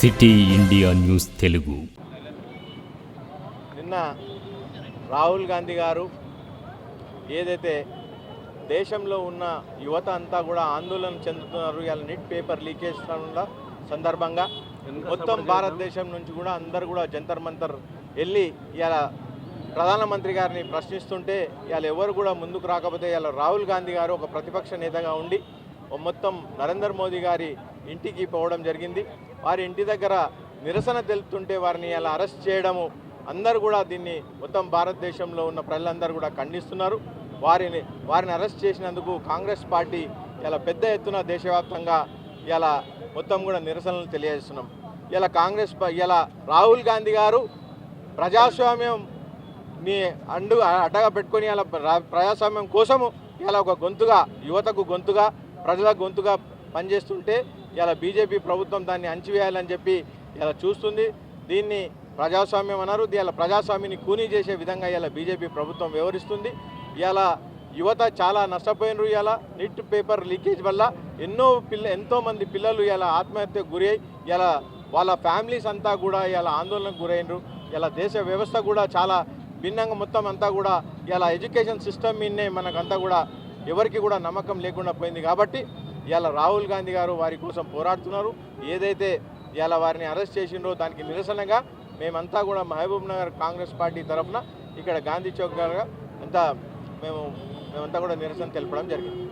City India news Telugu. నిన్న రాహుల్ గాంధీ గారు ఏదైతే దేశంలో ఉన్న యువత అంతా కూడా ఆందోళన చెందుతున్నారు, ఇలా నీట్ పేపర్ లీకేజ్ సందర్భంగా మొత్తం భారతదేశం నుంచి కూడా అందరు కూడా జంతర్ మంతర్ వెళ్ళి ఇలా ప్రధానమంత్రి గారిని ప్రశ్నిస్తుంటే ఇలా ఎవరు కూడా ముందుకు రాకపోతే ఇలా రాహుల్ గాంధీ గారు ఒక ప్రతిపక్ష నేతగా ఉండి మొత్తం నరేంద్ర మోదీ గారి ఇంటికి పోవడం జరిగింది. వారి ఇంటి దగ్గర నిరసన తెలుపుతుంటే వారిని ఇలా అరెస్ట్ చేయడము అందరూ కూడా దీన్ని మొత్తం భారతదేశంలో ఉన్న ప్రజలందరూ కూడా ఖండిస్తున్నారు. వారిని అరెస్ట్ చేసినందుకు కాంగ్రెస్ పార్టీ ఇలా పెద్ద ఎత్తున దేశవ్యాప్తంగా ఇలా మొత్తం కూడా నిరసనలు తెలియజేస్తున్నాం. ఇలా ఇలా రాహుల్ గాంధీ గారు ప్రజాస్వామ్యంని అడ్డగా పెట్టుకొని ఇలా ప్రజాస్వామ్యం కోసము ఇలా ఒక గొంతుగా, యువతకు గొంతుగా, ప్రజల గొంతుగా పనిచేస్తుంటే ఇలా బీజేపీ ప్రభుత్వం దాన్ని అణచివేయాలని చెప్పి ఇలా చూస్తుంది. దీన్ని ప్రజాస్వామ్యం అన్నారు. ఇలా ప్రజాస్వామ్యాన్ని కూనీ చేసే విధంగా ఇలా బీజేపీ ప్రభుత్వం వ్యవహరిస్తుంది. ఇలా యువత చాలా నష్టపోయినరు. ఇలా నీట్ పేపర్ లీకేజ్ వల్ల ఎంతోమంది పిల్లలు ఇలా ఆత్మహత్యకు గురి అయ్యి ఇలా వాళ్ళ ఫ్యామిలీస్ అంతా కూడా ఇలా ఆందోళనకు గురైనరు. ఇలా దేశ వ్యవస్థ కూడా చాలా భిన్నంగా మొత్తం అంతా కూడా ఇలా ఎడ్యుకేషన్ సిస్టమ్ మీదనే మనకంతా కూడా ఎవరికి కూడా నమ్మకం లేకుండా పోయింది. కాబట్టి ఇలా రాహుల్ గాంధీ గారు వారి కోసం పోరాడుతున్నారు. ఏదైతే ఇలా వారిని అరెస్ట్ చేసిండ్రో దానికి నిరసనగా మేమంతా కూడా మహబూబ్ నగర్ కాంగ్రెస్ పార్టీ తరఫున ఇక్కడ గాంధీ చౌక్ గారు మేమంతా కూడా నిరసన తెలపడం జరిగింది.